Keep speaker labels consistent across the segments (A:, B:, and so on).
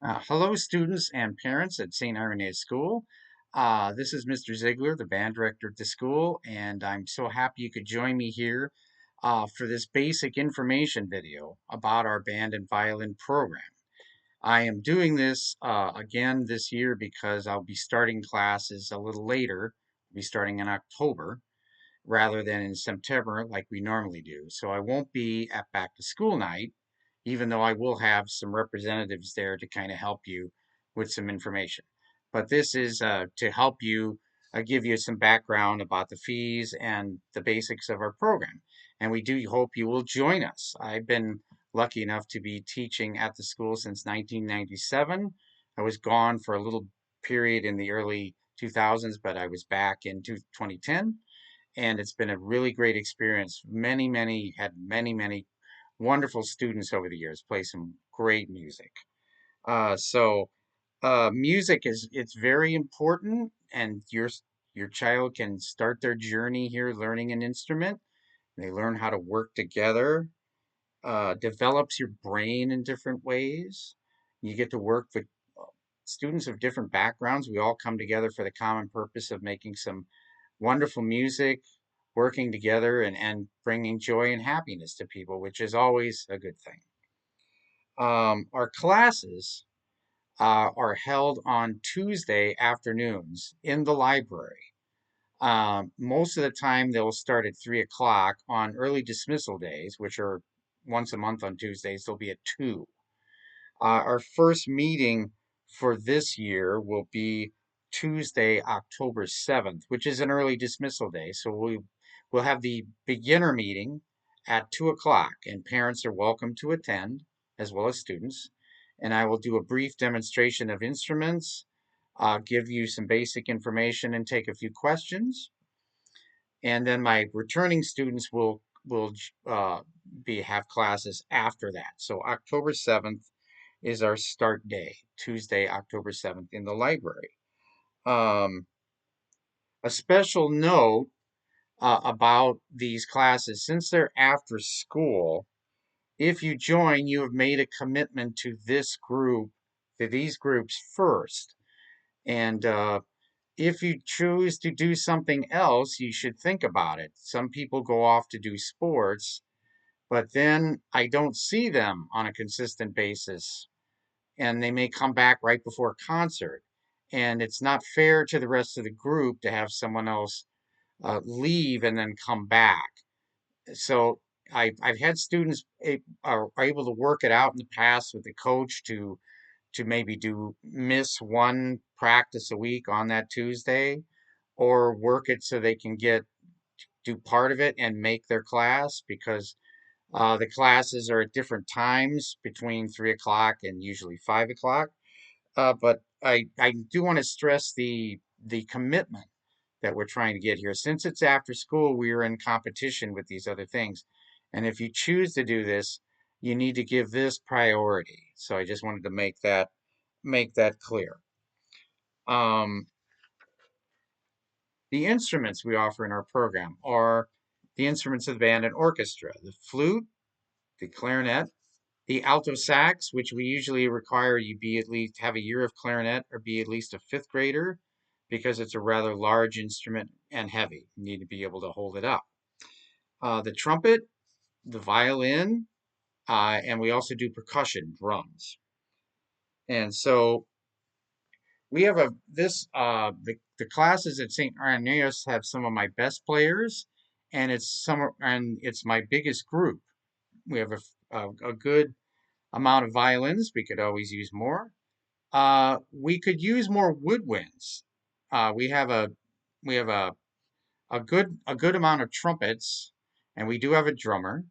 A: Hello, students and parents at St. Irenaeus School. This is Mr. Ziegler, the band director at the school, and I'm so happy you could join me here for this basic information video about our band and violin program. I am doing this again this year because I'll be starting classes a little later. I'll be starting in October rather than in September like we normally do. So I won't be at back to school night, even though I will have some representatives there to kind of help you with some information. But this is to help you give you some background about the fees and the basics of our program. And we do hope you will join us. I've been lucky enough to be teaching at the school since 1997. I was gone for a little period in the early 2000s, but I was back in 2010, and it's been a really great experience. Many wonderful students over the years, play some great music. Music is it's very important, and your child can start their journey here learning an instrument. They learn how to work together, develops your brain in different ways. You get to work with students of different backgrounds. We all come together for the common purpose of making some wonderful music, working together, and bringing joy and happiness to people, which is always a good thing. Our classes are held on Tuesday afternoons in the library. Most of the time, they'll start at 3 o'clock on early dismissal days, which are once a month on Tuesdays. They'll be at 2. Our first meeting for this year will be Tuesday, October 7th, which is an early dismissal day. So we'll have the beginner meeting at 2 o'clock, and parents are welcome to attend as well as students. And I will do a brief demonstration of instruments, give you some basic information, and take a few questions. And then my returning students will be have classes after that. So October 7th is our start day, Tuesday, October 7th in the library. Um, a special note about these classes, since they're after school, if you join, you have made a commitment to this group, to these groups first. And if you choose to do something else, you should think about it. Some people go off to do sports, but then I don't see them on a consistent basis, and they may come back right before a concert. And it's not fair to the rest of the group to have someone else leave and then come back. So I've had students are able to work it out in the past with the coach to maybe do miss one practice a week on that Tuesday, or work it so they can get do part of it and make their class, because the classes are at different times between 3 o'clock and usually 5 o'clock. But I do want to stress the commitment that we're trying to get here. Since it's after school, we are in competition with these other things. And if you choose to do this, you need to give this priority. So I just wanted to make that clear. Um, the instruments we offer in our program are the instruments of the band and orchestra: the flute, the clarinet, the alto sax, which we usually require you be at least have a year of clarinet or be at least a fifth grader, because it's a rather large instrument and heavy. You need to be able to hold it up. The trumpet, the violin, and we also do percussion, drums. And so we have the classes at St. Irenaeus have some of my best players, and it's my biggest group. We have a good amount of violins. We could always use more. We could use more woodwinds. We have a good amount of trumpets, and we do have a drummer.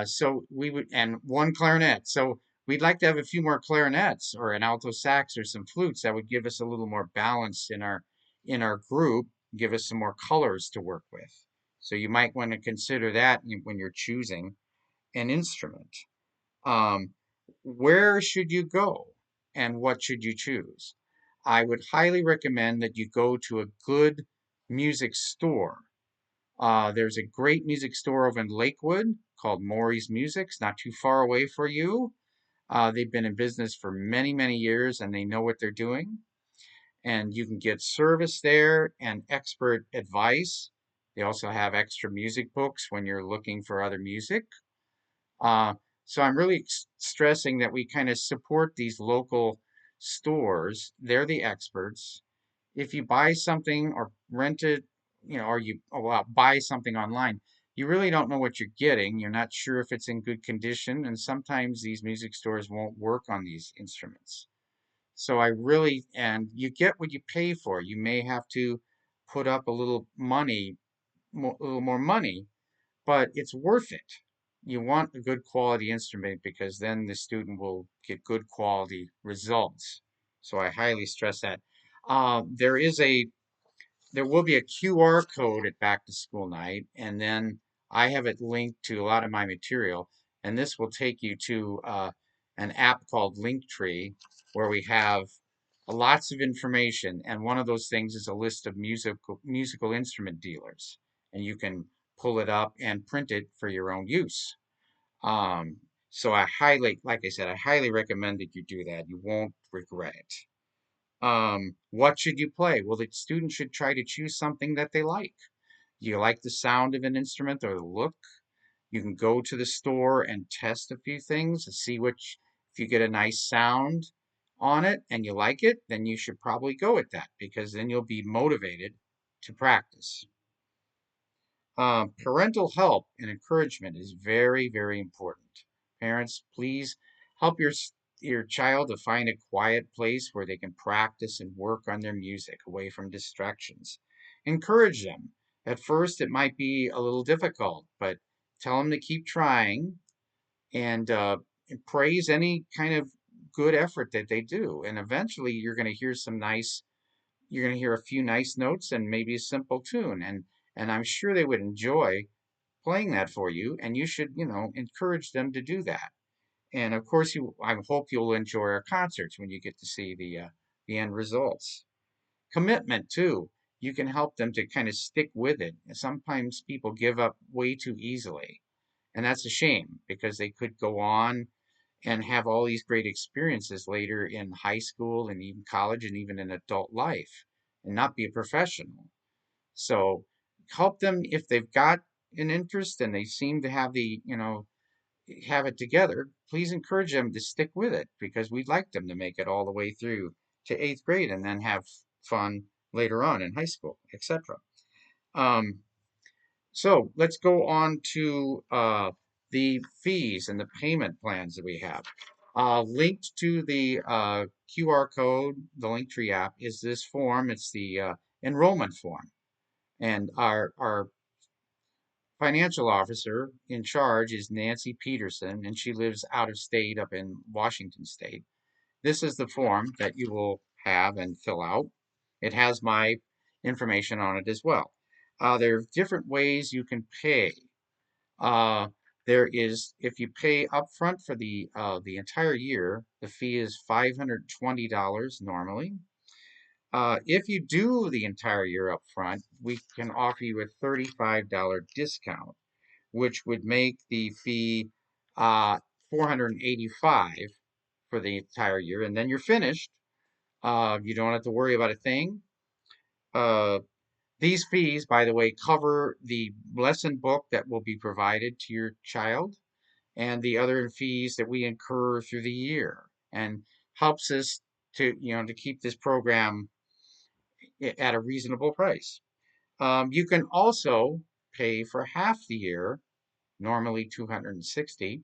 A: So we would and one clarinet. So we'd like to have a few more clarinets or an alto sax or some flutes. That would give us a little more balance in our group, give us some more colors to work with. So you might want to consider that when you're choosing an instrument. Um, where should you go and what should you choose? I would highly recommend that you go to a good music store. There's a great music store over in Lakewood called Maury's Music. It's not too far away for you. They've been in business for many, many years and they know what they're doing. And you can get service there and expert advice. They also have extra music books when you're looking for other music. Uh, so I'm really stressing that we kind of support these local stores. They're the experts. If you buy something or rent it, or you buy something online, you really don't know what you're getting. You're not sure if it's in good condition, and sometimes these music stores won't work on these instruments. So and you get what you pay for. You may have to put up a little money, a little more money, but it's worth it. You want a good quality instrument because then the student will get good quality results. So I highly stress that. There is a there will be a QR code at back to school night, and then I have it linked to a lot of my material, and this will take you to an app called Linktree, where we have lots of information, and one of those things is a list of musical instrument dealers, and you can pull it up and print it for your own use. So like I said, I highly recommend that you do that. You won't regret it. What should you play? Well, the student should try to choose something that they like. Do you like the sound of an instrument or the look? You can go to the store and test a few things and see if you get a nice sound on it and you like it, then you should probably go with that because then you'll be motivated to practice. Parental help and encouragement is very, very important. Parents, please help your child to find a quiet place where they can practice and work on their music away from distractions. Encourage them. At first, it might be a little difficult, but tell them to keep trying and praise any kind of good effort that they do. And eventually, you're going to hear a few nice notes and maybe a simple tune and I'm sure they would enjoy playing that for you and you should encourage them to do that. And of course I hope you'll enjoy our concerts when you get to see the end results. Commitment too, you can help them to kind of stick with it. Sometimes people give up way too easily, and that's a shame because they could go on and have all these great experiences later in high school and even college and even in adult life and not be a professional. So help them if they've got an interest and they seem to have it together. Please encourage them to stick with it because we'd like them to make it all the way through to eighth grade and then have fun later on in high school, etc. Um, so let's go on to the fees and the payment plans that we have. Linked to the QR code, the Linktree app, is this form. It's the enrollment form. And our financial officer in charge is Nancy Peterson, and she lives out of state up in Washington State. This is the form that you will have and fill out. It has my information on it as well. There are different ways you can pay. Uh, if you pay upfront for the entire year, the fee is $520 normally. If you do the entire year up front, we can offer you a $35 discount, which would make the fee $485 for the entire year, and then you're finished. You don't have to worry about a thing. Uh, these fees, by the way, cover the lesson book that will be provided to your child and the other fees that we incur through the year, and helps us to keep this program at a reasonable price. You can also pay for half the year, normally 260.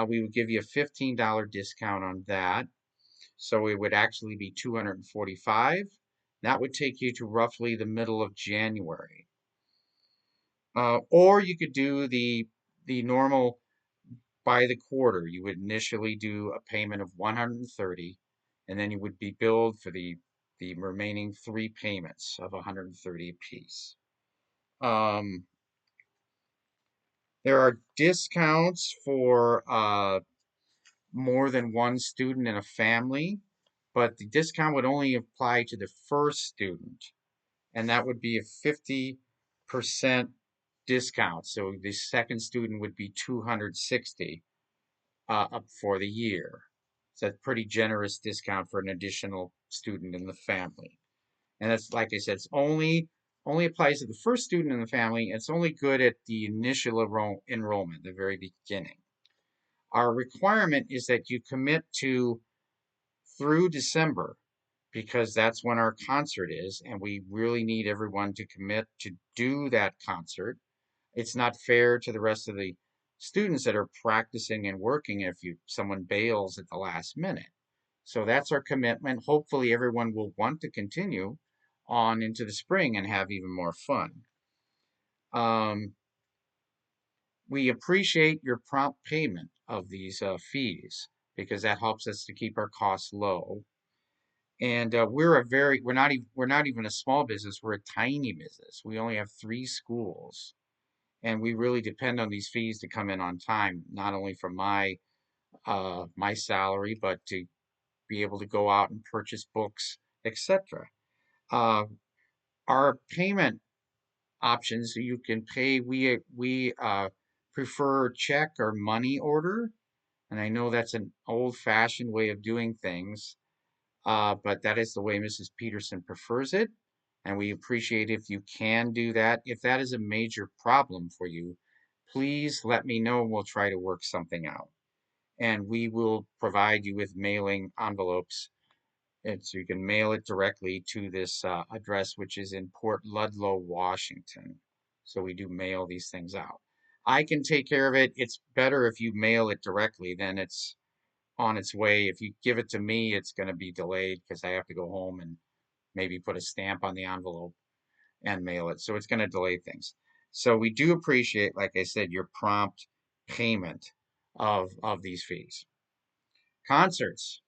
A: We would give you a $15 discount on that. So it would actually be 245. That would take you to roughly the middle of January. Or you could do the normal by the quarter. You would initially do a payment of 130, and then you would be billed for the remaining three payments of 130 apiece. There are discounts for more than one student in a family, but the discount would only apply to the first student, and that would be a 50% discount. So the second student would be 260. up for the year. It's a pretty generous discount for an additional student in the family. And that's, like I said, it's only applies to the first student in the family. It's only good at the initial enrollment, the very beginning. Our requirement is that you commit to through December, because that's when our concert is, and we really need everyone to commit to do that concert. It's not fair to the rest of the students that are practicing and working if someone bails at the last minute. So that's our commitment. Hopefully everyone will want to continue on into the spring and have even more fun. Um, we appreciate your prompt payment of these fees, because that helps us to keep our costs low. And we're not even a small business. We're a tiny business. We only have 3 schools, and we really depend on these fees to come in on time, not only for my salary, but to be able to go out and purchase books, etc. Uh, our payment options, you can pay. We prefer check or money order, and I know that's an old-fashioned way of doing things, but that is the way Mrs. Peterson prefers it, and we appreciate if you can do that. If that is a major problem for you, please let me know and we'll try to work something out. And we will provide you with mailing envelopes, and so you can mail it directly to this address, which is in Port Ludlow, Washington. So we do mail these things out. I can take care of it. It's better if you mail it directly, then it's on its way. If you give it to me, it's going to be delayed because I have to go home and maybe put a stamp on the envelope and mail it. So it's going to delay things. So we do appreciate, like I said, your prompt payment of these fees. Concerts.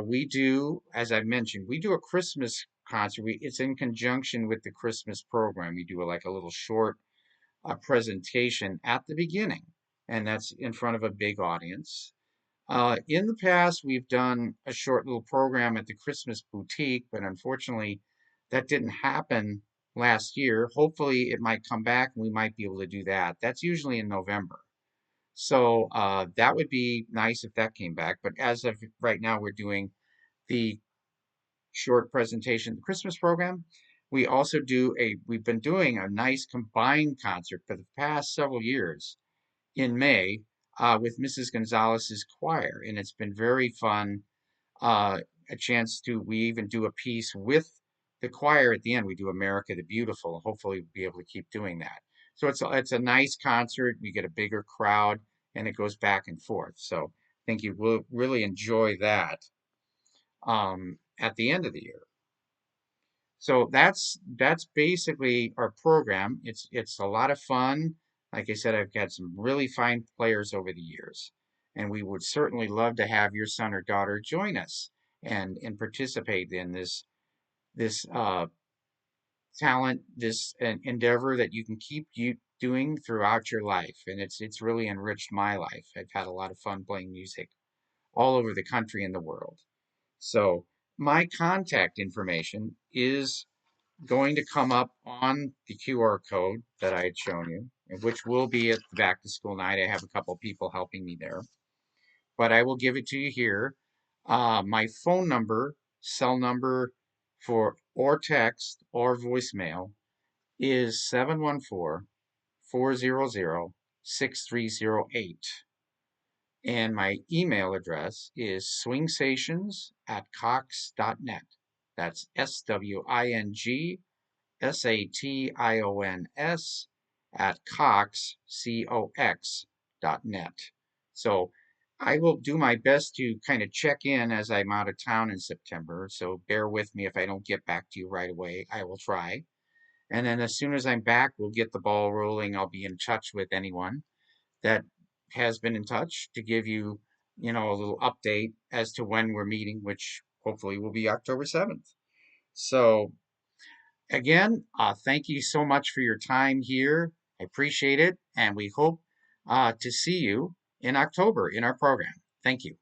A: We do, as I mentioned, we do a Christmas concert. It's in conjunction with the Christmas program. We do like a little short presentation at the beginning, and that's in front of a big audience. In the past, we've done a short little program at the Christmas boutique, but unfortunately, that didn't happen last year. Hopefully, it might come back and we might be able to do that. That's usually in November. So that would be nice if that came back. But as of right now, we're doing the short presentation, the Christmas program. We've been doing a nice combined concert for the past several years in May with Mrs. Gonzalez's choir, and it's been very fun. Uh, we even do a piece with the choir at the end. We do America the Beautiful. Hopefully, we'll be able to keep doing that. So it's a nice concert. We get a bigger crowd, and it goes back and forth. So I think you will really enjoy that at the end of the year. So that's basically our program. It's a lot of fun. Like I said, I've got some really fine players over the years, and we would certainly love to have your son or daughter join us and participate in this talent, this endeavor that you can keep you doing throughout your life. And it's really enriched my life. I've had a lot of fun playing music all over the country and the world. So my contact information is going to come up on the QR code that I had shown you, which will be at the back to school night. I have a couple people helping me there, but I will give it to you here. My phone number, cell number for or text or voicemail is 714-400-6308. And my email address is swingsations@cox.net. That's SWINGSATIONS at cox.net. So I will do my best to kind of check in as I'm out of town in September. So bear with me if I don't get back to you right away. I will try. And then as soon as I'm back, we'll get the ball rolling. I'll be in touch with anyone that has been in touch to give you, a little update as to when we're meeting, which hopefully will be October 7th. So again, thank you so much for your time here. I appreciate it, and we hope to see you in October in our program. Thank you.